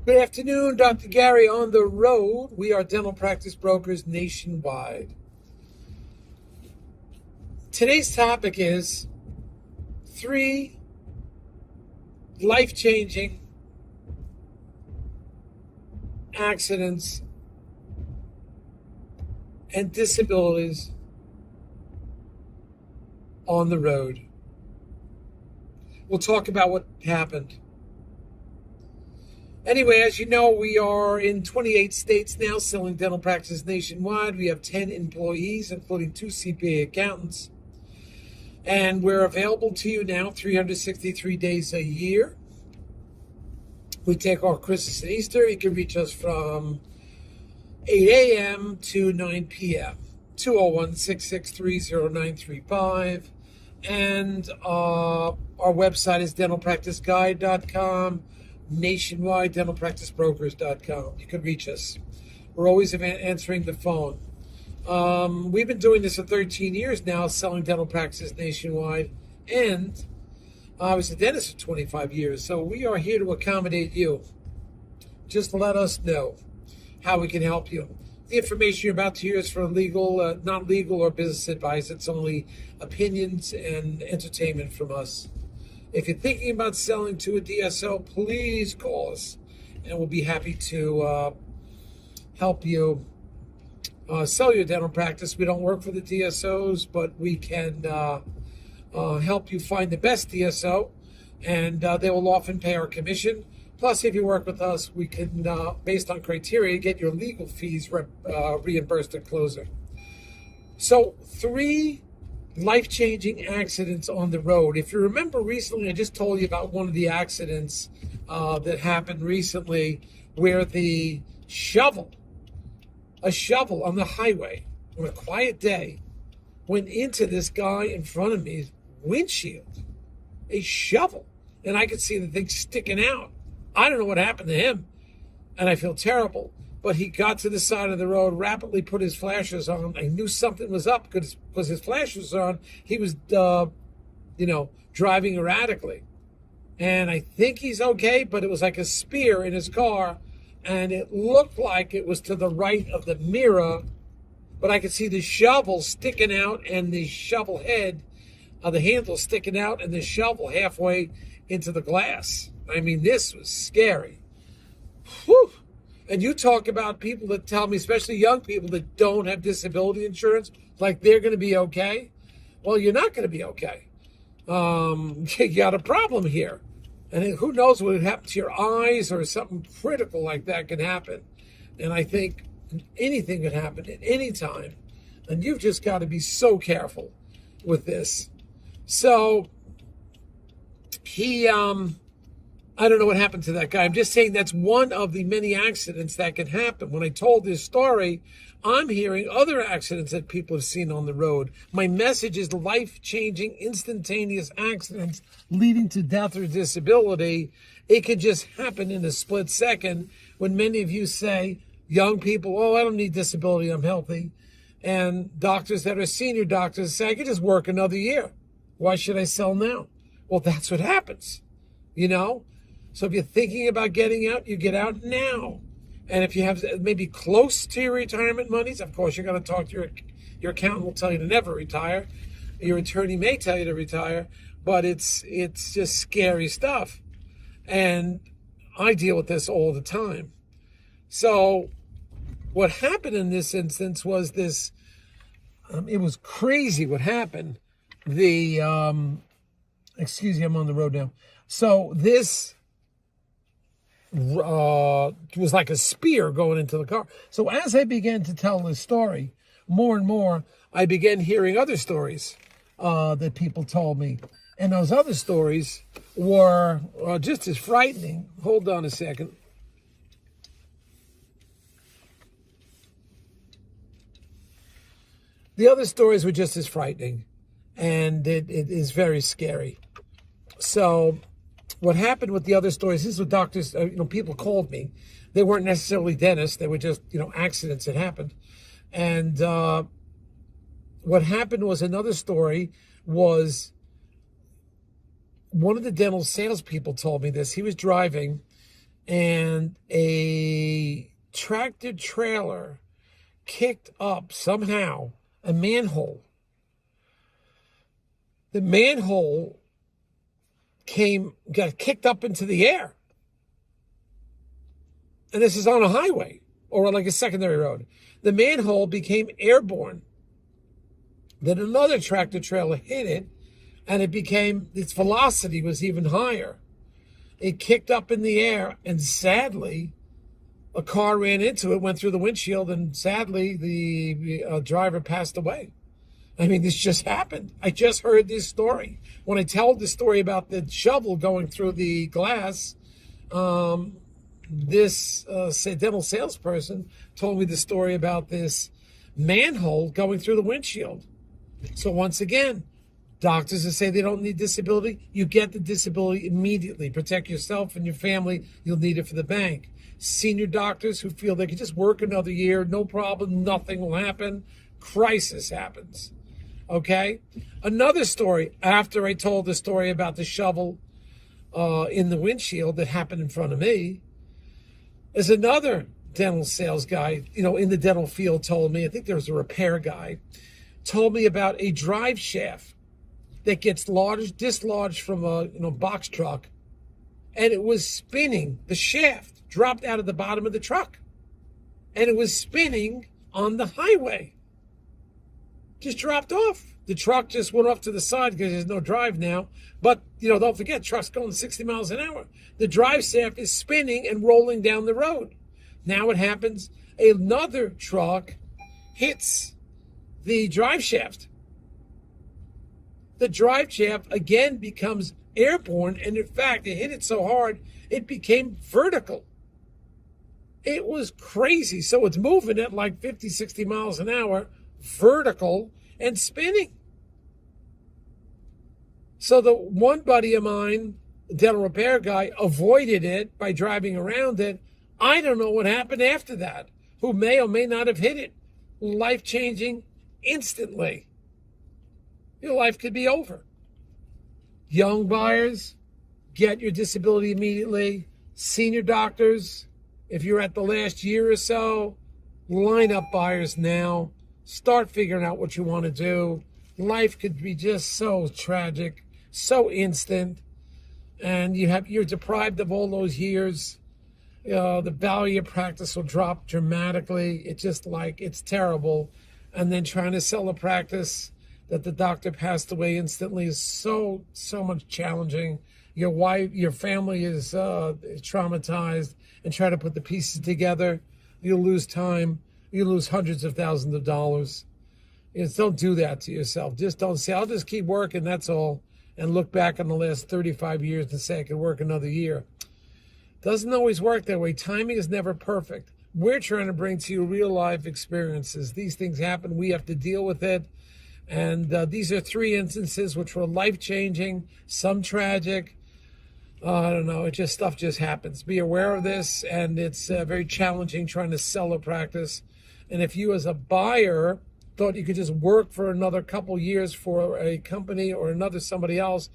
Good afternoon, Dr. Gary on the road. We are dental practice brokers nationwide. Today's topic is 3 life-changing accidents and disabilities on the road. We'll talk about what happened. Anyway, as you know, we are in 28 states now selling dental practice nationwide. We have 10 employees, including 2 CPA accountants. And we're available to you now 363 days a year. We take off Christmas and Easter. You can reach us from 8 a.m. to 9 p.m. 201-663-0935. And our website is dentalpracticeguide.com. Nationwide, dentalpracticebrokers.com. You can reach us. We're always answering the phone. We've been doing this for 13 years now, selling dental practices nationwide, and I was a dentist for 25 years, so we are here to accommodate you. Just let us know how we can help you. The information you're about to hear is for legal, not legal or business advice. It's only opinions and entertainment from us. If you're thinking about selling to a DSO, please call us, and we'll be happy to help you sell your dental practice. We don't work for the DSOs, but we can help you find the best DSO, and they will often pay our commission. Plus, if you work with us, we can, based on criteria, get your legal fees reimbursed at closing. So 3 life-changing accidents on the road. If you remember recently, I just told you about one of the accidents that happened recently where a shovel on the highway on a quiet day went into this guy in front of me's windshield. A shovel. And I could see the thing sticking out. I don't know what happened to him, and I feel terrible. But he got to the side of the road, rapidly put his flashers on. I knew something was up because his flashers were on. He was, driving erratically. And I think he's okay, but it was like a spear in his car. And it looked like it was to the right of the mirror. But I could see the shovel sticking out and the shovel head, the handle sticking out and the shovel halfway into the glass. I mean, this was scary. Whew. And you talk about people that tell me, especially young people that don't have disability insurance, like they're going to be okay. Well, you're not going to be okay. You got a problem here. And who knows what would happen to your eyes or something critical like that can happen. And I think anything can happen at any time. And you've just got to be so careful with this. So I don't know what happened to that guy. I'm just saying that's one of the many accidents that can happen. When I told this story, I'm hearing other accidents that people have seen on the road. My message is life-changing, instantaneous accidents leading to death or disability. It could just happen in a split second when many of you say, young people, oh, I don't need disability, I'm healthy. And doctors that are senior doctors say, I could just work another year. Why should I sell now? Well, that's what happens, So if you're thinking about getting out, you get out now. And if you have maybe close to your retirement monies, of course, you're going to talk to your accountant will tell you to never retire. Your attorney may tell you to retire, but it's just scary stuff. And I deal with this all the time. So what happened in this instance was this, it was crazy what happened. Excuse me, I'm on the road now. So this was like a spear going into the car. So as I began to tell this story, more and more, I began hearing other stories that people told me. And those other stories were just as frightening. Hold on a second. The other stories were just as frightening. And it is very scary. So what happened with the other stories, this is what doctors, people called me. They weren't necessarily dentists. They were just, accidents that happened. And what happened was another story was one of the dental salespeople told me this. He was driving and a tractor trailer kicked up somehow a manhole. The manhole got kicked up into the air. And this is on a highway or like a secondary road. The manhole became airborne. Then another tractor trailer hit it, and its velocity was even higher. It kicked up in the air, and sadly, a car ran into it, went through the windshield, and sadly, the driver passed away. I mean, this just happened. I just heard this story. When I tell the story about the shovel going through the glass, this dental salesperson told me the story about this manhole going through the windshield. So once again, doctors that say they don't need disability, you get the disability immediately. Protect yourself and your family. You'll need it for the bank. Senior doctors who feel they can just work another year, no problem, nothing will happen. Crisis happens. Okay? Another story, after I told the story about the shovel in the windshield that happened in front of me, is another dental sales guy, in the dental field told me, I think there was a repair guy, told me about a drive shaft that gets dislodged from a box truck, and it was spinning. The shaft dropped out of the bottom of the truck, and it was spinning on the highway. Just dropped off. The truck just went off to the side because there's no drive now. But, don't forget, truck's going 60 miles an hour. The drive shaft is spinning and rolling down the road. Now what happens? Another truck hits the drive shaft. The drive shaft again becomes airborne, and in fact, it hit it so hard, it became vertical. It was crazy. So it's moving at like 50, 60 miles an hour, vertical and spinning. So the one buddy of mine, the dental repair guy, avoided it by driving around it. I don't know what happened after that, who may or may not have hit it. Life-changing instantly. Your life could be over. Young buyers, get your disability immediately. Senior doctors, if you're at the last year or so, line up buyers now. Start figuring out what you want to do. Life could be just so tragic, so instant, and you're deprived of all those years. The value of practice will drop dramatically. It's terrible. And then trying to sell a practice that the doctor passed away instantly is so much challenging. Your family is traumatized, and try to put the pieces together. You'll lose time. You lose hundreds of thousands of dollars. Don't do that to yourself. Just don't say, I'll just keep working, that's all, and look back on the last 35 years and say I could work another year. Doesn't always work that way. Timing is never perfect. We're trying to bring to you real life experiences. These things happen. We have to deal with it. And these are 3 instances which were life-changing, some tragic. I don't know. Stuff just happens. Be aware of this, and it's very challenging trying to sell a practice. And if you as a buyer thought you could just work for another couple years for a company or somebody else,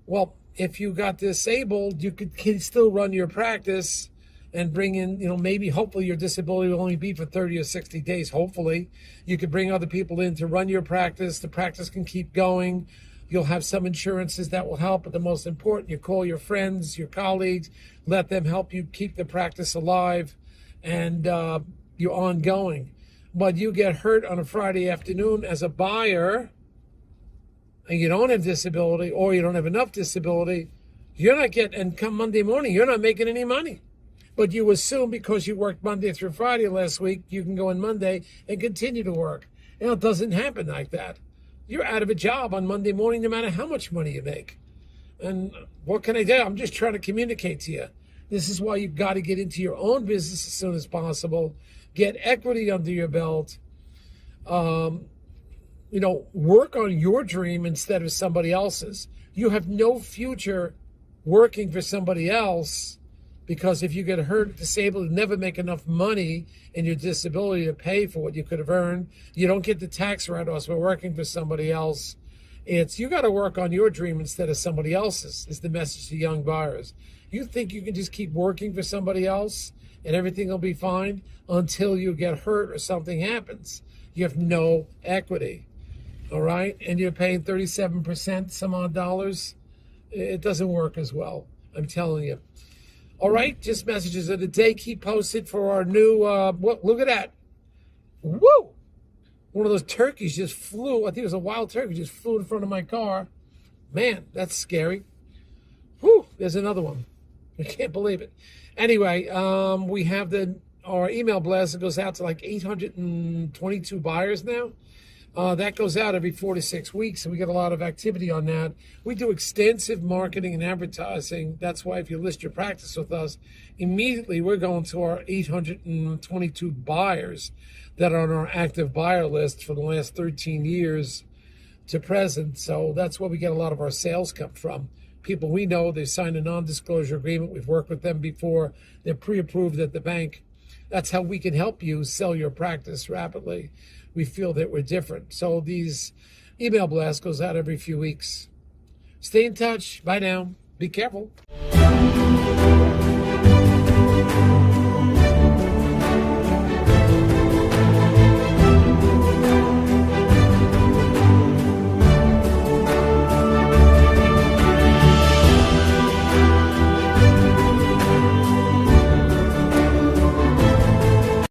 well, if you got disabled, you can still run your practice and bring in, maybe hopefully your disability will only be for 30 or 60 days. Hopefully you could bring other people in to run your practice. The practice can keep going. You'll have some insurances that will help, but the most important, you call your friends, your colleagues, let them help you keep the practice alive, and you're ongoing. But you get hurt on a Friday afternoon as a buyer, and you don't have disability, or you don't have enough disability, and come Monday morning, you're not making any money. But you assume because you worked Monday through Friday last week, you can go in Monday and continue to work. It doesn't happen like that. You're out of a job on Monday morning, no matter how much money you make. And what can I do? I'm just trying to communicate to you. This is why you've got to get into your own business as soon as possible. Get equity under your belt. Work on your dream instead of somebody else's. You have no future working for somebody else, because if you get hurt, disabled, and never make enough money in your disability to pay for what you could have earned, you don't get the tax write-offs for working for somebody else. It's you got to work on your dream instead of somebody else's, is the message to young buyers. You think you can just keep working for somebody else and everything will be fine until you get hurt or something happens. You have no equity, all right? And you're paying 37% some odd dollars. It doesn't work as well, I'm telling you. All right, just messages of the day. Keep posted for our new, look at that. Woo! One of those turkeys just flew. I think it was a wild turkey, just flew in front of my car. Man, that's scary. Whew, there's another one. I can't believe it. Anyway, we have our email blast that goes out to like 822 buyers now. That goes out every 4 to 6 weeks, and we get a lot of activity on that. We do extensive marketing and advertising. That's why if you list your practice with us, immediately we're going to our 822 buyers that are on our active buyer list for the last 13 years to present. So that's where we get a lot of our sales come from. People we know, they signed a non-disclosure agreement. We've worked with them before. They're pre-approved at the bank. That's how we can help you sell your practice rapidly. We feel that we're different. So these email blasts goes out every few weeks. Stay in touch. Bye now. Be careful.